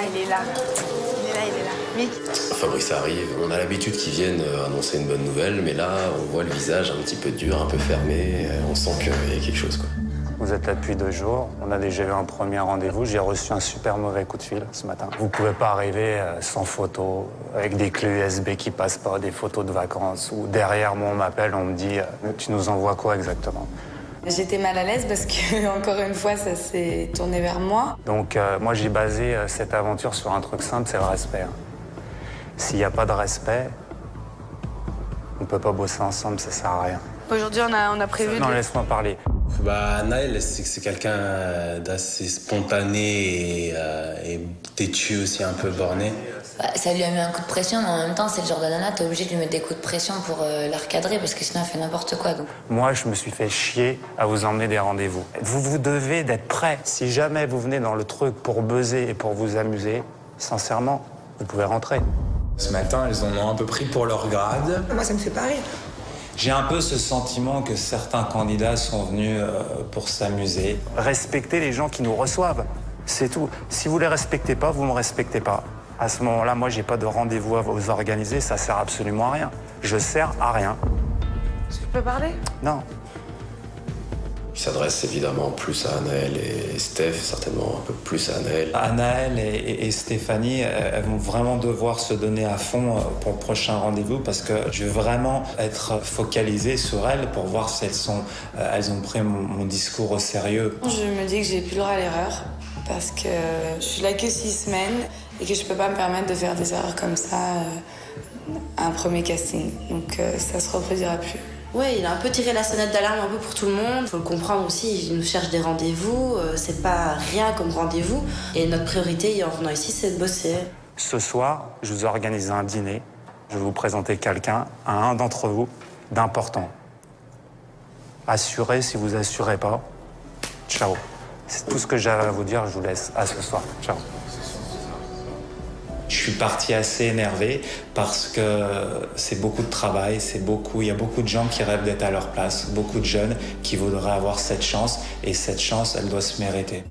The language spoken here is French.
il est là. Il est là. Oui. Fabrice arrive, on a l'habitude qu'il vienne annoncer une bonne nouvelle, mais là, on voit le visage un petit peu dur, un peu fermé, on sent qu'il y a quelque chose, quoi. Vous êtes là depuis 2 jours, on a déjà eu un premier rendez-vous, j'ai reçu un super mauvais coup de fil ce matin. Vous pouvez pas arriver sans photo, avec des clés USB qui passent pas, des photos de vacances, ou derrière moi on m'appelle, on me dit « tu nous envoies quoi exactement ?» J'étais mal à l'aise parce que, encore une fois, ça s'est tourné vers moi. Donc moi j'ai basé cette aventure sur un truc simple, c'est le respect. S'il n'y a pas de respect, on peut pas bosser ensemble, ça sert à rien. Aujourd'hui, on a prévu Non, laisse-moi parler. Naël, c'est quelqu'un d'assez spontané et têtu aussi, un peu borné. Ça lui a mis un coup de pression, mais en même temps, c'est le genre de nana, t'es obligé de lui mettre des coups de pression pour la recadrer, parce que sinon elle fait n'importe quoi. Donc. Moi, je me suis fait chier à vous emmener des rendez-vous. Vous devez d'être prêts. Si jamais vous venez dans le truc pour buzzer et pour vous amuser, sincèrement, vous pouvez rentrer. Ce matin, elles en ont un peu pris pour leur grade. Moi, ça me fait pas rire. J'ai un peu ce sentiment que certains candidats sont venus pour s'amuser. Respectez les gens qui nous reçoivent, c'est tout. Si vous les respectez pas, vous me respectez pas. À ce moment-là, moi, j'ai pas de rendez-vous à vous organiser, ça sert absolument à rien. Je sers à rien. Je peux parler? Non. Il s'adresse évidemment plus à Anaël et Steph, certainement un peu plus à Anaël. Anaël et Stéphanie, elles vont vraiment devoir se donner à fond pour le prochain rendez-vous parce que je veux vraiment être focalisé sur elles pour voir si elles ont pris mon discours au sérieux. Je me dis que j'ai plus le droit à l'erreur parce que je suis là que 6 semaines et que je peux pas me permettre de faire des erreurs comme ça à un premier casting. Donc ça se reproduira plus. Ouais, il a un peu tiré la sonnette d'alarme un peu pour tout le monde. Faut le comprendre aussi, il nous cherche des rendez-vous, c'est pas rien comme rendez-vous. Et notre priorité en venant ici, c'est de bosser. Ce soir, je vous organise un dîner. Je vais vous présenter quelqu'un, un d'entre vous, d'important. Assurez si vous assurez pas. Ciao. C'est tout ce que j'ai à vous dire, je vous laisse. À ce soir. Ciao. Je suis parti assez énervé parce que c'est beaucoup de travail, il y a beaucoup de gens qui rêvent d'être à leur place, beaucoup de jeunes qui voudraient avoir cette chance et cette chance, elle doit se mériter.